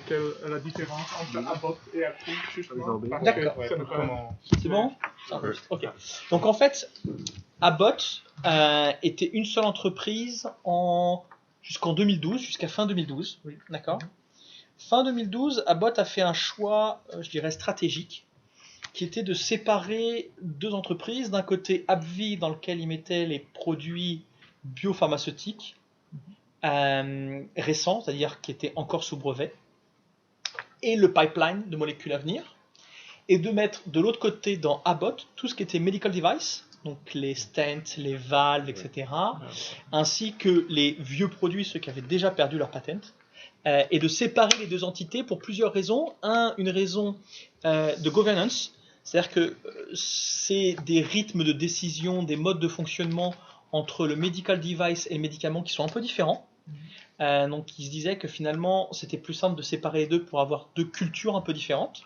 quelle est la différence entre Abbott et Apple, justement. D'accord. C'est bon? Ok. Donc en fait, Abbott était une seule entreprise jusqu'en 2012, jusqu'à fin 2012. Oui. D'accord. Fin 2012, Abbott a fait un choix, je dirais, stratégique, qui était de séparer deux entreprises. D'un côté, AbbVie, dans lequel ils mettaient les produits biopharmaceutiques récents, c'est-à-dire qui étaient encore sous brevet, et le pipeline de molécules à venir, et de mettre de l'autre côté dans Abbott tout ce qui était medical device, donc les stents, les valves, etc., ainsi que les vieux produits, ceux qui avaient déjà perdu leur patent, et de séparer les deux entités pour plusieurs raisons. Une raison de governance, c'est-à-dire que c'est des rythmes de décision, des modes de fonctionnement entre le medical device et le médicament qui sont un peu différents. Donc ils se disaient que finalement c'était plus simple de séparer les deux pour avoir deux cultures un peu différentes.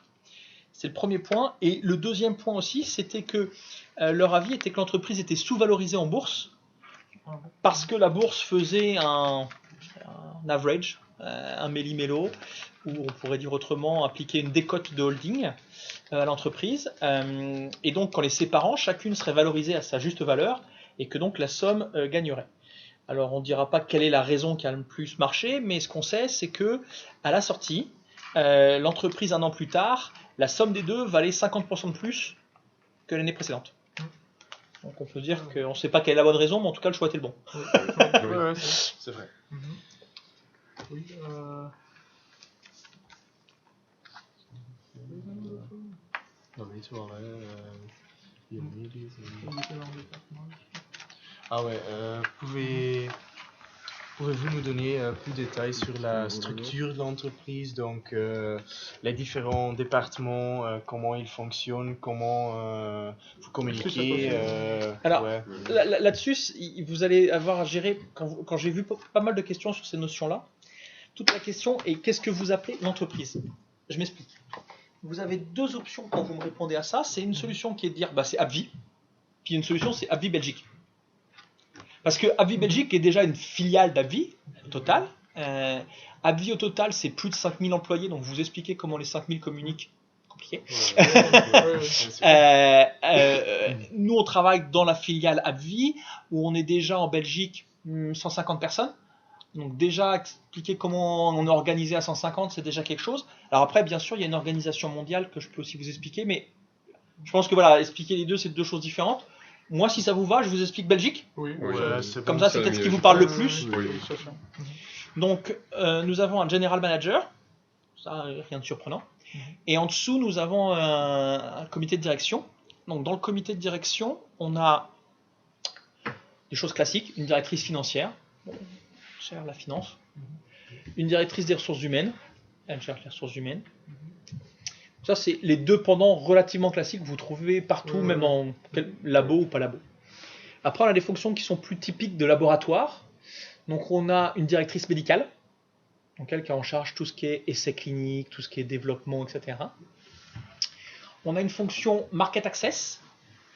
C'est le premier point. Et le deuxième point aussi, c'était que leur avis était que l'entreprise était sous-valorisée en bourse parce que la bourse faisait un average, un méli-mélo, ou on pourrait dire autrement appliquer une décote de holding à l'entreprise. Et donc en les séparant, chacune serait valorisée à sa juste valeur et que donc la somme gagnerait. Alors on ne dira pas quelle est la raison qui a le plus marché, mais ce qu'on sait, c'est que à la sortie, l'entreprise un an plus tard, la somme des deux valait 50% de plus que l'année précédente. Donc on peut dire qu'on ne sait pas quelle est la bonne raison, mais en tout cas le choix était le bon. Oui, c'est vrai. Oui, Ah ouais, pouvez-vous nous donner plus de détails sur la structure de l'entreprise, donc les différents départements, comment ils fonctionnent, comment vous communiquez Alors, ouais. là-dessus, vous allez avoir à gérer, quand j'ai vu pas mal de questions sur ces notions-là, toute la question est qu'est-ce que vous appelez l'entreprise? Je m'explique. Vous avez deux options quand vous me répondez à ça. C'est une solution qui est de dire c'est AbbVie, puis une solution c'est AbbVie Belgique. Parce que AbbVie Belgique est déjà une filiale d'AbbVie, Total. AbbVie au total, c'est plus de 5000 employés, donc vous expliquez comment les 5000 communiquent. Compliqué. Nous, on travaille dans la filiale AbbVie, où on est déjà en Belgique 150 personnes. Donc déjà, expliquer comment on est organisé à 150, c'est déjà quelque chose. Alors après, bien sûr, il y a une organisation mondiale que je peux aussi vous expliquer, mais je pense que voilà, expliquer les deux, c'est deux choses différentes. Moi, si ça vous va, je vous explique Belgique. Oui, c'est comme bon, ça, c'est peut-être ce qui vous parle le plus. Oui. Donc, nous avons un general manager, ça, rien de surprenant. Et en dessous, nous avons un comité de direction. Donc, dans le comité de direction, on a des choses classiques, une directrice financière, bon, gère la finance, une directrice des ressources humaines, elle gère les ressources humaines. Ça, c'est les deux pendants relativement classiques que vous trouvez partout, même dans quel labo ou pas labo. Après, on a des fonctions qui sont plus typiques de laboratoire. Donc, on a une directrice médicale, donc elle qui est en charge tout ce qui est essais cliniques, tout ce qui est développement, etc. On a une fonction market access.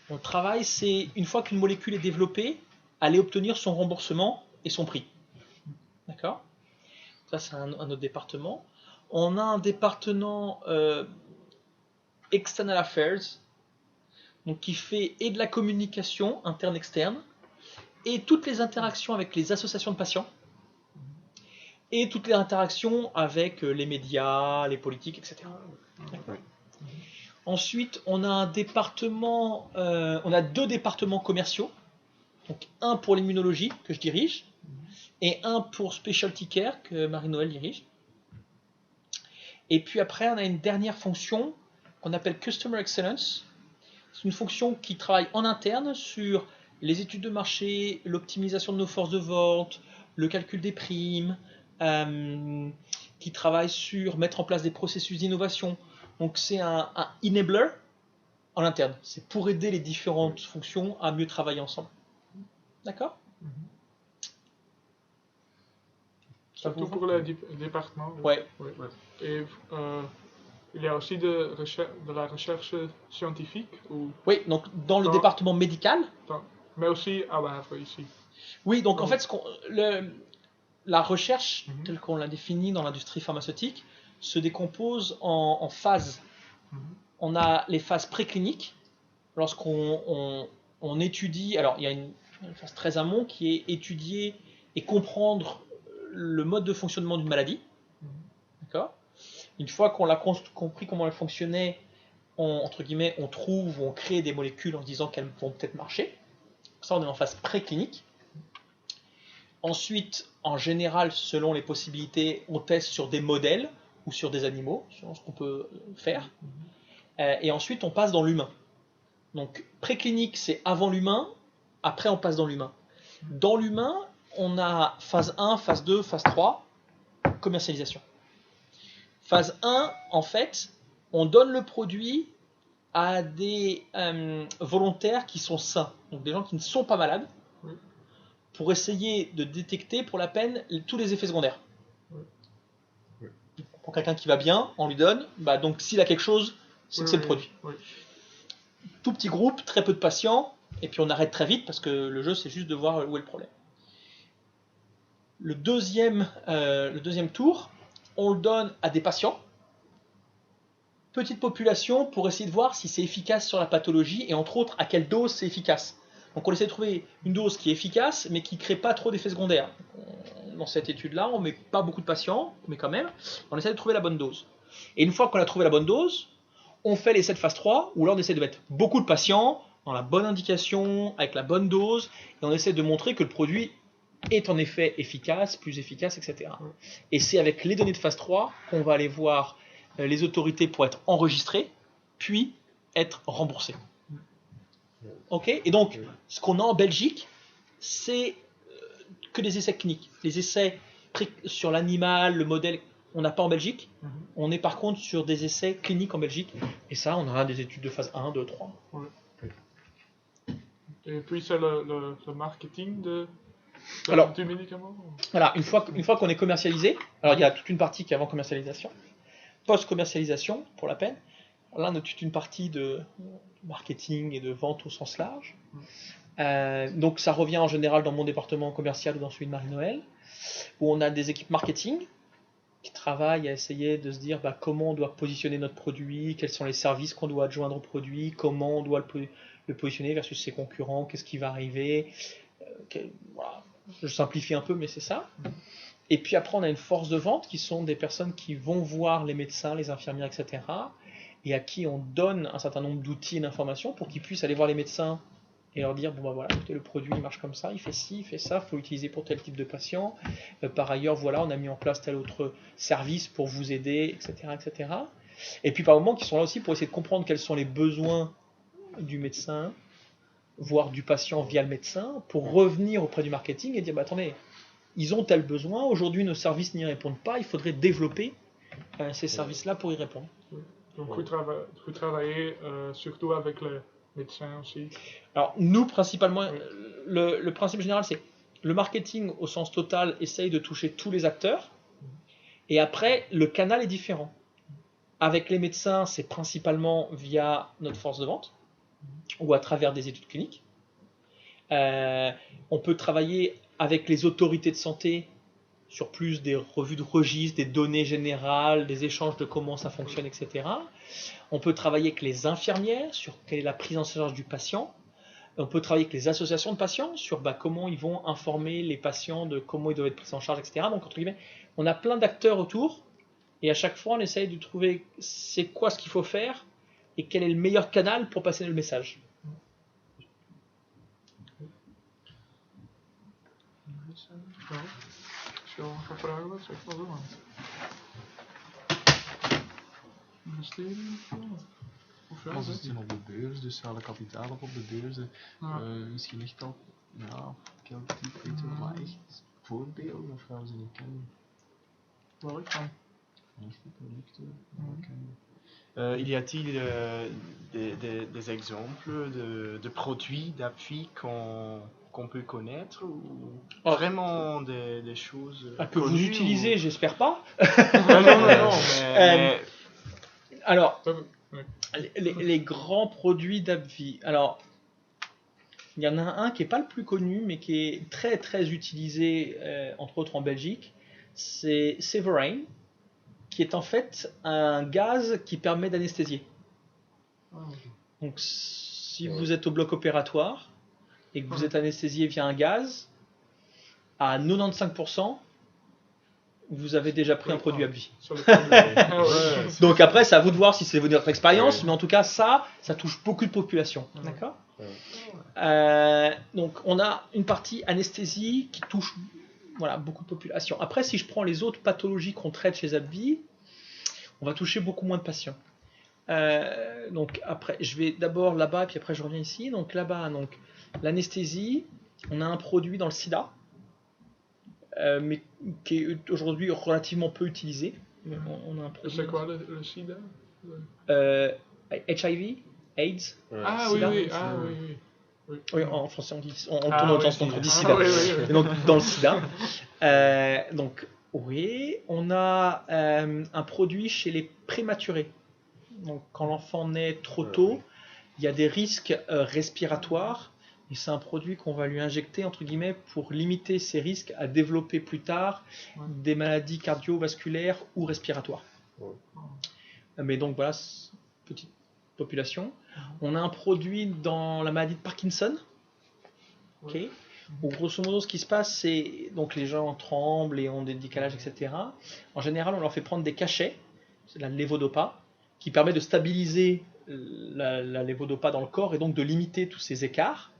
Notre travail, c'est une fois qu'une molécule est développée, aller obtenir son remboursement et son prix. D'accord? Ça, c'est un autre département. On a un département External Affairs, donc qui fait et de la communication interne-externe, et toutes les interactions avec les associations de patients, et toutes les interactions avec les médias, les politiques, etc. Ensuite, on a un département, on a deux départements commerciaux, donc un pour l'immunologie que je dirige, et un pour Specialty Care que Marie-Noël dirige. Et puis après, on a une dernière fonction qu'on appelle Customer Excellence. C'est une fonction qui travaille en interne sur les études de marché, l'optimisation de nos forces de vente, le calcul des primes, qui travaille sur mettre en place des processus d'innovation. Donc c'est un enabler en interne. C'est pour aider les différentes fonctions à mieux travailler ensemble. D'accord ? Surtout pour les départements. Ouais. Et il y a aussi de la recherche scientifique ou... Oui, donc dans le département médical. Mais aussi à l'Havre ici. Oui, donc en fait, la recherche, Mhm. telle qu'on l'a définie dans l'industrie pharmaceutique, se décompose en phases. Mhm. On a les phases précliniques, lorsqu'on étudie, alors il y a une phase très amont qui est étudier et comprendre le mode de fonctionnement d'une maladie. Mhm. D'accord ? Une fois qu'on a compris comment elle fonctionnait, entre guillemets, on trouve ou on crée des molécules en se disant qu'elles vont peut-être marcher. Ça, on est en phase préclinique. Ensuite, en général, selon les possibilités, on teste sur des modèles ou sur des animaux, selon ce qu'on peut faire. Et ensuite, on passe dans l'humain. Donc, préclinique, c'est avant l'humain, après on passe dans l'humain. Dans l'humain, on a phase 1, phase 2, phase 3, commercialisation. Phase 1, en fait, on donne le produit à des volontaires qui sont sains, donc des gens qui ne sont pas malades, Oui. pour essayer de détecter pour la peine tous les effets secondaires. Oui. Oui. Pour quelqu'un qui va bien, on lui donne, donc s'il a quelque chose, c'est que c'est le produit. Oui. Tout petit groupe, très peu de patients, et puis on arrête très vite parce que le jeu c'est juste de voir où est le problème. Le deuxième tour, on le donne à des patients, petite population, pour essayer de voir si c'est efficace sur la pathologie et entre autres à quelle dose c'est efficace. Donc on essaie de trouver une dose qui est efficace mais qui ne crée pas trop d'effets secondaires. Dans cette étude-là, on ne met pas beaucoup de patients, mais quand même, on essaie de trouver la bonne dose. Et une fois qu'on a trouvé la bonne dose, on fait l'essai de phase 3, où là on essaie de mettre beaucoup de patients, dans la bonne indication, avec la bonne dose, et on essaie de montrer que le produit est en effet efficace, plus efficace, etc. Et c'est avec les données de phase 3 qu'on va aller voir les autorités pour être enregistrées, puis être remboursées. Ok ? Et donc, ce qu'on a en Belgique, c'est que des essais cliniques. Les essais sur l'animal, le modèle, on n'a pas en Belgique. Mhm. On est par contre sur des essais cliniques en Belgique. Et ça, on a des études de phase 1, 2, 3. Et puis c'est le marketing du médicament. Voilà, une fois qu'on est commercialisé, alors il y a toute une partie qui est avant commercialisation, post-commercialisation, pour la peine. Là, on a toute une partie de marketing et de vente au sens large. Donc ça revient en général dans mon département commercial ou dans celui de Marie-Noël, où on a des équipes marketing qui travaillent à essayer de se dire comment on doit positionner notre produit, quels sont les services qu'on doit adjoindre au produit, comment on doit le positionner versus ses concurrents, qu'est-ce qui va arriver. Voilà. Je simplifie un peu, mais c'est ça. Et puis après, on a une force de vente qui sont des personnes qui vont voir les médecins, les infirmières, etc. et à qui on donne un certain nombre d'outils et d'informations pour qu'ils puissent aller voir les médecins et leur dire voilà, écoutez, le produit il marche comme ça, il fait ci, il fait ça, il faut l'utiliser pour tel type de patient. Par ailleurs, voilà, on a mis en place tel autre service pour vous aider, etc., etc. Et puis par moments, qui sont là aussi pour essayer de comprendre quels sont les besoins du médecin, voire du patient via le médecin, pour revenir auprès du marketing et dire attendez, ils ont tel besoin, aujourd'hui nos services n'y répondent pas, il faudrait développer ces services-là pour y répondre. Donc vous travaillez surtout avec les médecins aussi. Alors nous principalement, le principe général c'est le marketing au sens total essaye de toucher tous les acteurs, et après le canal est différent. Avec les médecins, c'est principalement via notre force de vente ou à travers des études cliniques. On peut travailler avec les autorités de santé sur plus des revues de registres, des données générales, des échanges de comment ça fonctionne, etc. On peut travailler avec les infirmières sur quelle est la prise en charge du patient. On peut travailler avec les associations de patients sur comment ils vont informer les patients de comment ils doivent être pris en charge, etc. Donc, entre guillemets, on a plein d'acteurs autour, et à chaque fois, on essaye de trouver c'est quoi ce qu'il faut faire et quel est le meilleur canal pour passer le message. Als je al gaat vragen wat, zeg maar zo. Investeren of ja, Ze zitten op de beurs, dus ze halen kapitaal op de beurs. Misschien echt al, kelktyp, weet je, maar echt voorbeelden of gaan ze niet kennen? Wel, ik kan. Echte producten, il y a-t-il des exemples de produits d'appui qu'on peut connaître ou vraiment des choses que vous utilisez, j'espère pas. Non, mais alors, les grands produits d'appui. Alors, Il y en a un qui n'est pas le plus connu, mais qui est très très utilisé, entre autres en Belgique. C'est Severine, qui est en fait un gaz qui permet d'anesthésier. Donc si vous êtes au bloc opératoire et que vous êtes anesthésié via un gaz, à 95%, vous avez déjà pris un produit à vie. Sur le premier. Donc après, c'est à vous de voir si c'est votre expérience, mais en tout cas, ça touche beaucoup de population. D'accord. Donc on a une partie anesthésie qui touche beaucoup de population. Après, si je prends les autres pathologies qu'on traite chez AbbVie, on va toucher beaucoup moins de patients. Donc après, je vais d'abord là-bas, puis après je reviens ici. Donc là-bas, l'anesthésie, on a un produit dans le sida, mais qui est aujourd'hui relativement peu utilisé. On a un produit. C'est quoi le sida? HIV, AIDS. Ah sida. oui. Oui, en français on dit, on Ah, tourne autour, oui, on dit ah, sida. oui. Et donc dans le sida, donc oui, on a un produit chez les prématurés. Donc quand l'enfant naît trop tôt, il y a des risques respiratoires, et c'est un produit qu'on va lui injecter entre guillemets pour limiter ces risques à développer plus tard des maladies cardiovasculaires ou respiratoires. Mais donc voilà, petite population. On a un produit dans la maladie de Parkinson. Ok. Où grosso modo, ce qui se passe, c'est donc les gens tremblent et ont des décalages, etc. En général, on leur fait prendre des cachets, c'est la lévodopa, qui permet de stabiliser la lévodopa dans le corps et donc de limiter tous ces écarts.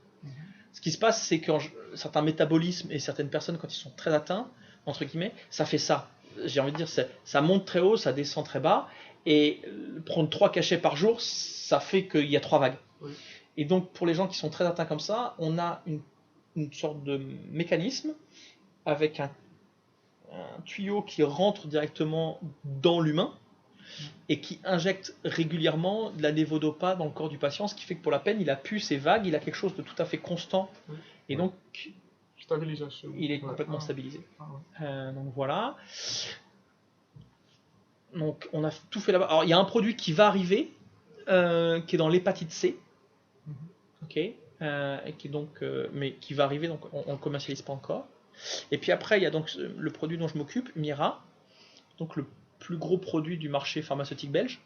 Ce qui se passe, c'est que certains métabolismes et certaines personnes, quand ils sont très atteints, entre guillemets, ça fait ça. J'ai envie de dire, ça monte très haut, ça descend très bas, et prendre 3 cachets par jour, ça fait qu'il y a 3 vagues. Oui. Et donc, pour les gens qui sont très atteints comme ça, on a une sorte de mécanisme avec un tuyau qui rentre directement dans l'humain et qui injecte régulièrement de la lévodopa dans le corps du patient, ce qui fait que pour la peine, il a plus ces vagues, il a quelque chose de tout à fait constant. Et donc, stabilisation. Il est complètement stabilisé. Donc voilà. Donc on a tout fait là-bas. Alors il y a un produit qui va arriver, qui est dans l'hépatite C. Ok. Et qui est donc, mais qui va arriver, donc on ne commercialise pas encore. Et puis après, il y a donc le produit dont je m'occupe, Mira, donc le plus gros produit du marché pharmaceutique belge,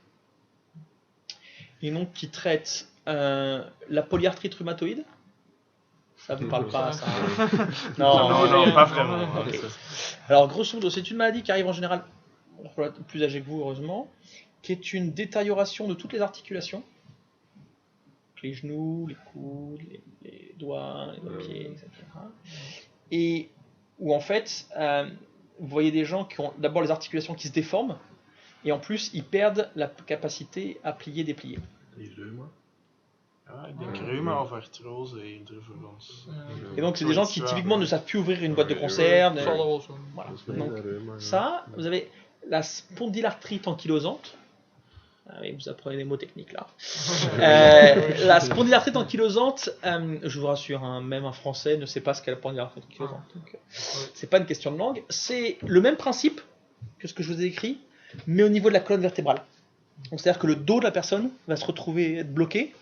et donc qui traite la polyarthrite rhumatoïde. Ça vous parle pas, ça? Non, pas vraiment. Okay. Alors grosso modo, c'est une maladie qui arrive en général plus âgée que vous, heureusement, qui est une détérioration de toutes les articulations. Les genoux, les coudes, les doigts, les pieds, etc. Et où en fait, vous voyez des gens qui ont d'abord les articulations qui se déforment, et en plus, ils perdent la capacité à plier, déplier. Ik denk reuma of artrose eerder voor ons. Et donc, c'est des gens qui typiquement ne savent plus ouvrir une boîte de conserve. Voilà. Donc, ça, vous avez la spondylarthrite ankylosante. Ah oui, vous apprenez des mots techniques là. La spondylarthrite ankylosante, je vous rassure, hein, même un Français ne sait pas ce qu'est la spondylarthrite ankylosante. Donc, c'est pas une question de langue. C'est le même principe que ce que je vous ai écrit, mais au niveau de la colonne vertébrale. Donc, c'est-à-dire que le dos de la personne va se retrouver être bloqué.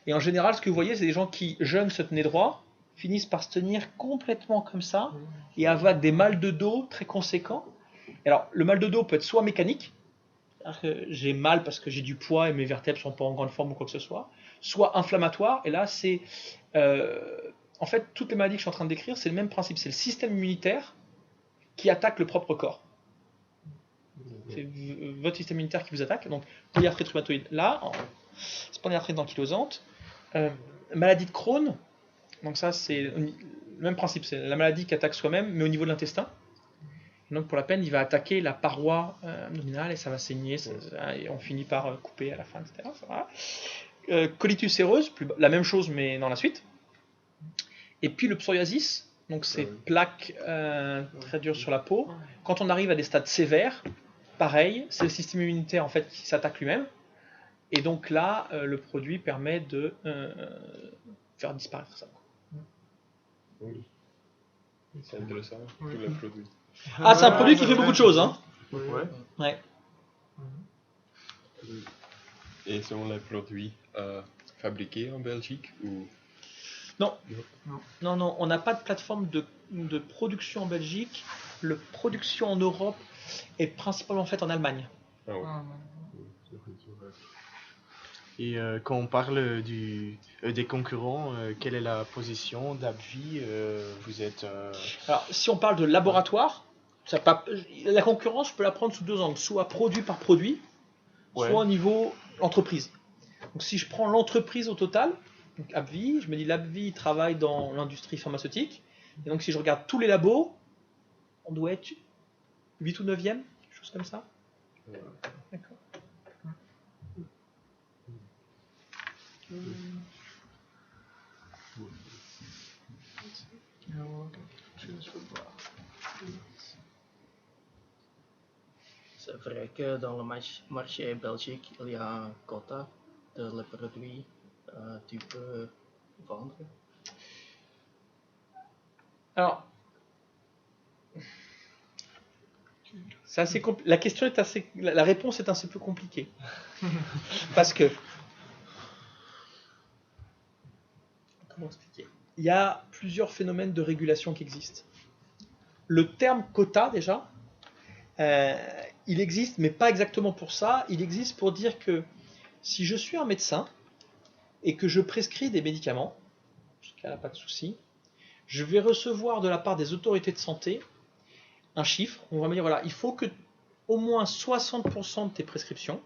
Et en général, ce que vous voyez, c'est des gens qui, jeunes, se tenaient droit, finissent par se tenir complètement comme ça, et avoir des mal de dos très conséquents. Et alors, le mal de dos peut être soit mécanique, c'est-à-dire que j'ai mal parce que j'ai du poids et mes vertèbres sont pas en grande forme ou quoi que ce soit inflammatoire, et là, c'est... en fait, toutes les maladies que je suis en train de décrire, c'est le même principe, c'est le système immunitaire qui attaque le propre corps. C'est votre système immunitaire qui vous attaque, donc polyarthrite rhumatoïde là, spondylarthrite ankylosante, maladie de Crohn, donc ça c'est le même principe, c'est la maladie qui attaque soi-même, mais au niveau de l'intestin. Donc pour la peine, il va attaquer la paroi abdominale et ça va saigner, et on finit par couper à la fin, etc. Colitis séreuse, la même chose mais dans la suite. Et puis le psoriasis, donc ces plaques très dures sur la peau. Quand on arrive à des stades sévères, pareil, c'est le système immunitaire en fait qui s'attaque lui-même. Et donc là, le produit permet de faire disparaître ça. Oui. C'est intéressant, tous les produits. Ah, c'est un produit qui fait beaucoup de choses, hein. Ouais. Et sont les produits fabriqués en Belgique ou Non. Non, on n'a pas de plateforme de production en Belgique. La production en Europe est principalement faite en Allemagne. Ah ouais. Ah, Et quand on parle des concurrents, quelle est la position d'Abvi? Vous êtes... Alors, si on parle de laboratoire, la concurrence, je peux la prendre sous deux angles, soit produit par produit, Ouais. soit au niveau entreprise. Donc, si je prends l'entreprise au total, donc AbbVie, je me dis l'AbbVie travaille dans l'industrie pharmaceutique, et donc si je regarde tous les labos, on doit être 8 ou 9e, quelque chose comme ça. D'accord. C'est vrai que dans le marché belgique, il y a un quota de les produits tu peux vendre. Alors, c'est assez la question est assez, la réponse est un peu compliquée, parce que comment expliquer? Il y a plusieurs phénomènes de régulation qui existent. Le terme quota déjà, il existe, mais pas exactement pour ça. Il existe pour dire que si je suis un médecin et que je prescris des médicaments, jusqu'à là pas de souci, je vais recevoir de la part des autorités de santé un chiffre. On va me dire voilà, il faut que au moins 60% de tes prescriptions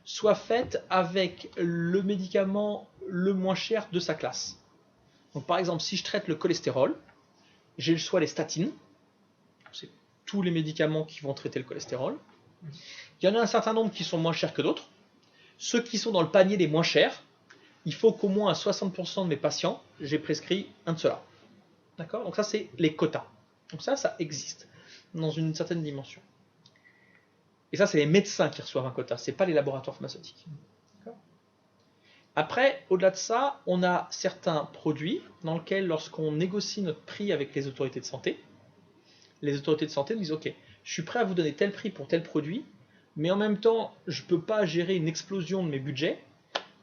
soient faites avec le médicament le moins cher de sa classe. Donc par exemple, si je traite le cholestérol, j'ai le choix les statines, c'est tous les médicaments qui vont traiter le cholestérol. Il y en a un certain nombre qui sont moins chers que d'autres. Ceux qui sont dans le panier les moins chers, il faut qu'au moins à 60% de mes patients, j'ai prescrit un de ceux-là. D'accord? Donc ça, c'est les quotas. Donc ça existe dans une certaine dimension. Et ça, c'est les médecins qui reçoivent un quota, ce n'est pas les laboratoires pharmaceutiques. D'accord? Après, au-delà de ça, on a certains produits dans lesquels, lorsqu'on négocie notre prix avec les autorités de santé, les autorités de santé nous disent « Ok, je suis prêt à vous donner tel prix pour tel produit, mais en même temps, je ne peux pas gérer une explosion de mes budgets.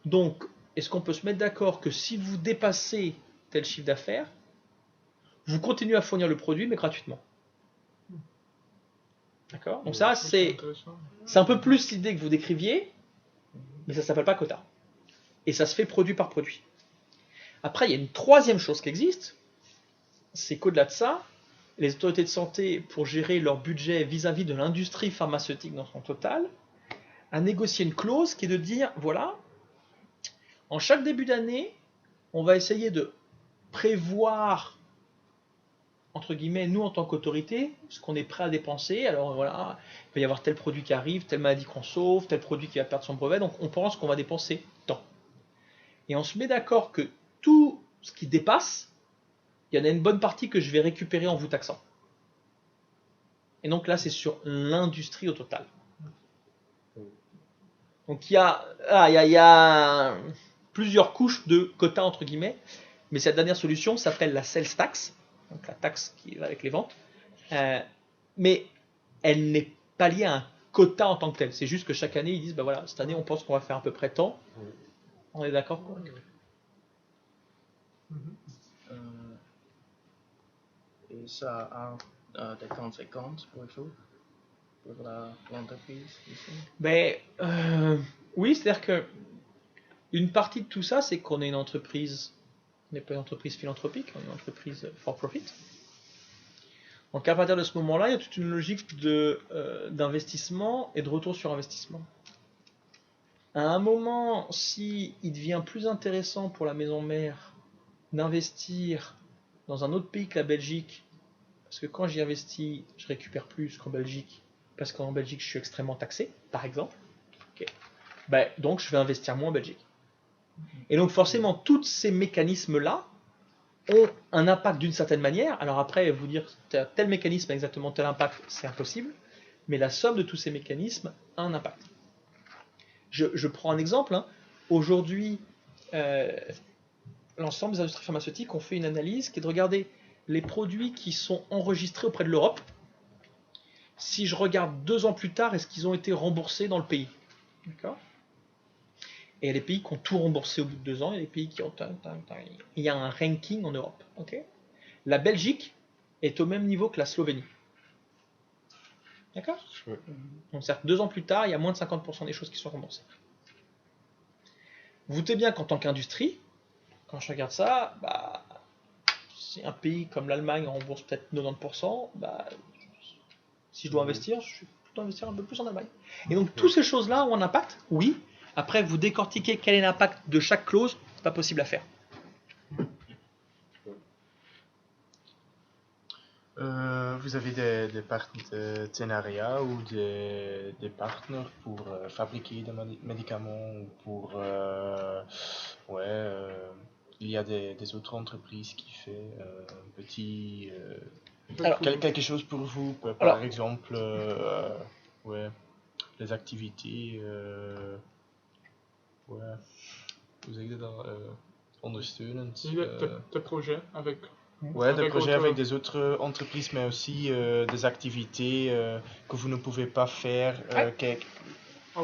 Donc, est-ce qu'on peut se mettre d'accord que si vous dépassez tel chiffre d'affaires, vous continuez à fournir le produit, mais gratuitement ?» D'accord? Donc ça, c'est un peu plus l'idée que vous décriviez, mais ça ne s'appelle pas quota. Et ça se fait produit par produit. Après, il y a une troisième chose qui existe, c'est qu'au-delà de ça, les autorités de santé, pour gérer leur budget vis-à-vis de l'industrie pharmaceutique dans son total, a négocié une clause qui est de dire, voilà, en chaque début d'année, on va essayer de prévoir, entre guillemets, nous en tant qu'autorité, ce qu'on est prêt à dépenser. Alors voilà, il va y avoir tel produit qui arrive, telle maladie qu'on sauve, tel produit qui va perdre son brevet, donc on pense qu'on va dépenser tant. Et on se met d'accord que tout ce qui dépasse, il y en a une bonne partie que je vais récupérer en vous taxant. Et donc là, c'est sur l'industrie au total. Donc il y a plusieurs couches de quotas, entre guillemets, mais cette dernière solution s'appelle la sales tax, donc la taxe qui va avec les ventes, mais elle n'est pas liée à un quota en tant que tel. C'est juste que chaque année, ils disent, ben voilà, cette année, on pense qu'on va faire à peu près tant. On est d'accord, quoi? Et ça a des conséquences pour vous, pour l'entreprise ici? Ben, oui, c'est-à-dire que une partie de tout ça, c'est qu'on est une entreprise, on n'est pas une entreprise philanthropique, on est une entreprise for profit. Donc à partir de ce moment-là, il y a toute une logique d'investissement et de retour sur investissement. À un moment, si il devient plus intéressant pour la maison mère d'investir dans un autre pays que la Belgique, parce que quand j'y investis, je récupère plus qu'en Belgique, parce qu'en Belgique, je suis extrêmement taxé, par exemple, okay. Ben, donc je vais investir moins en Belgique. Et donc forcément, tous ces mécanismes-là ont un impact d'une certaine manière. Alors après, vous dire tel mécanisme a exactement tel impact, c'est impossible, mais la somme de tous ces mécanismes a un impact. Je prends un exemple. Hein. Aujourd'hui, l'ensemble des industries pharmaceutiques ont fait une analyse qui est de regarder les produits qui sont enregistrés auprès de l'Europe. Si je regarde 2 ans plus tard, est-ce qu'ils ont été remboursés dans le pays? D'accord? Et il y a des pays qui ont tout remboursé au bout de 2 ans, et des pays qui ont... Il y a un ranking en Europe. Okay, la Belgique est au même niveau que la Slovénie. D'accord? Ouais. Donc certes, 2 ans plus tard, il y a moins de 50% des choses qui sont remboursées. Vous doutez bien qu'en tant qu'industrie, quand je regarde ça, bah, si un pays comme l'Allemagne rembourse peut-être 90%, bah, si je dois investir, je vais plutôt investir un peu plus en Allemagne. Et donc toutes ces choses-là ont un impact, oui. Après, vous décortiquez quel est l'impact de chaque clause, c'est pas possible à faire. Vous avez des partenariats ou des partenaires pour fabriquer des médicaments ou pour il y a des autres entreprises qui font un petit Alors, quelque chose pour vous, par exemple les activités Hoe zeg je dat? Ondersteunend. Des projets avec. Ouais, des projets autres- avec des autres entreprises, mais aussi des activités que vous ne pouvez pas faire.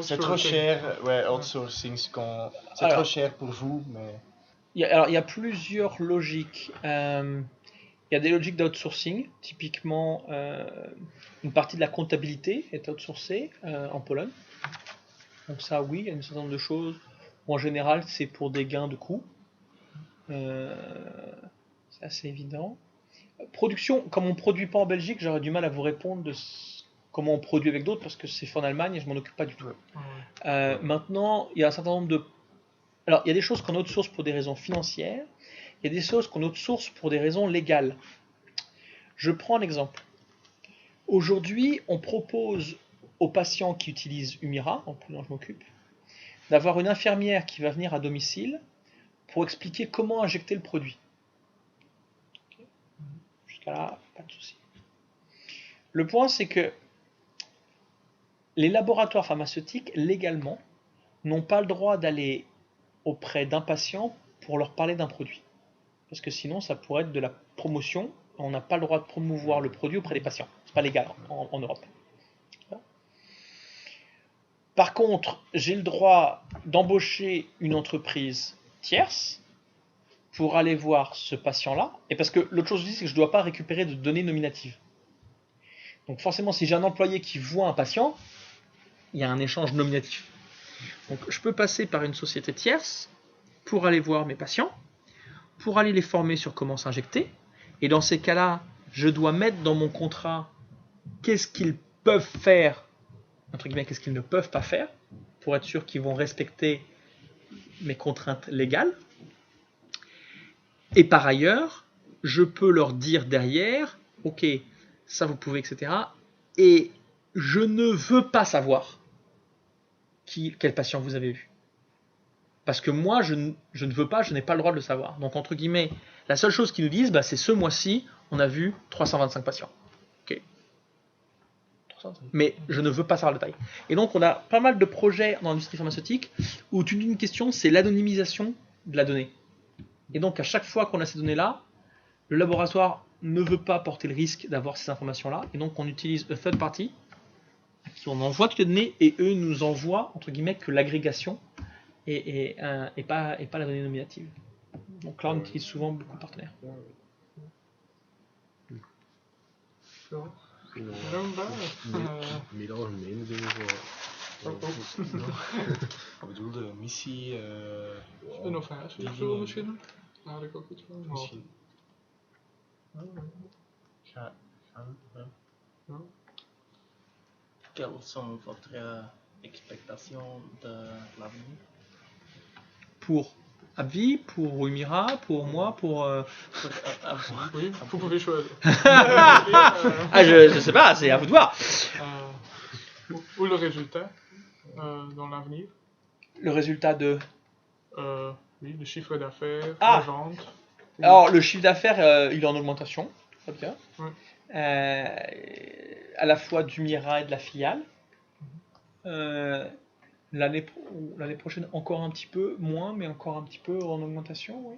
C'est trop outsourcing. cher, outsourcing, c'est trop Alors, cher pour vous, mais il y a plusieurs logiques. Il y a des logiques d'outsourcing. Typiquement, une partie de la comptabilité est outsourcée en Pologne. Donc ça, oui, il y a une certain nombre de choses. En général, c'est pour des gains de coûts. C'est assez évident. Production, comme on ne produit pas en Belgique, j'aurais du mal à vous répondre de comment on produit avec d'autres parce que c'est fait en Allemagne et je m'en occupe pas du tout. Maintenant, il y a un certain nombre de... Alors, il y a des choses qu'on outsource pour des raisons financières, il y a des choses qu'on outsource pour des raisons légales. Je prends un exemple. Aujourd'hui, on propose aux patients qui utilisent Humira, dont je m'occupe, d'avoir une infirmière qui va venir à domicile pour expliquer comment injecter le produit. Jusqu'à là, pas de souci. Le point, c'est que les laboratoires pharmaceutiques, légalement, n'ont pas le droit d'aller auprès d'un patient pour leur parler d'un produit. Parce que sinon, ça pourrait être de la promotion. On n'a pas le droit de promouvoir le produit auprès des patients. C'est pas légal en Europe. Par contre, j'ai le droit d'embaucher une entreprise tierce pour aller voir ce patient-là. Et parce que l'autre chose que je dis, c'est que je ne dois pas récupérer de données nominatives. Donc forcément, si j'ai un employé qui voit un patient, il y a un échange nominatif. Donc je peux passer par une société tierce pour aller voir mes patients, pour aller les former sur comment s'injecter. Et dans ces cas-là, je dois mettre dans mon contrat qu'est-ce qu'ils peuvent faire, entre guillemets, qu'est-ce qu'ils ne peuvent pas faire, pour être sûr qu'ils vont respecter mes contraintes légales. Et par ailleurs, je peux leur dire derrière, ok, ça vous pouvez, etc. Et je ne veux pas savoir quel patient vous avez eu. Parce que moi, je ne veux pas, je n'ai pas le droit de le savoir. Donc, entre guillemets, la seule chose qu'ils nous disent, c'est ce mois-ci, on a vu 325 patients. Ok. Mais je ne veux pas savoir le détail. Et donc, on a pas mal de projets dans l'industrie pharmaceutique où une question, c'est l'anonymisation de la donnée. Et donc, à chaque fois qu'on a ces données-là, le laboratoire ne veut pas porter le risque d'avoir ces informations-là. Et donc, on utilise un third party à qui on envoie toutes les données et eux nous envoient, entre guillemets, que l'agrégation et pas la donnée nominative. Donc là, on utilise souvent beaucoup de partenaires. Meer algemene dingen ik bedoel de missie. Innovatie of zo misschien? Daar had ik ook iets van. Misschien. Quelles sont votre expectations de l'avenir? Pour Abvi, pour Humira, pour moi, pour... Oui, vous pouvez choisir. je sais pas, c'est à vous de voir. Ou le résultat dans l'avenir. Le résultat de... Oui, le chiffre d'affaires, Ah. les ventes. Alors, le chiffre d'affaires, il est en augmentation, très bien. Ouais. À la fois d'Humira et de la filiale. L'année prochaine, encore un petit peu moins, mais encore un petit peu en augmentation, oui.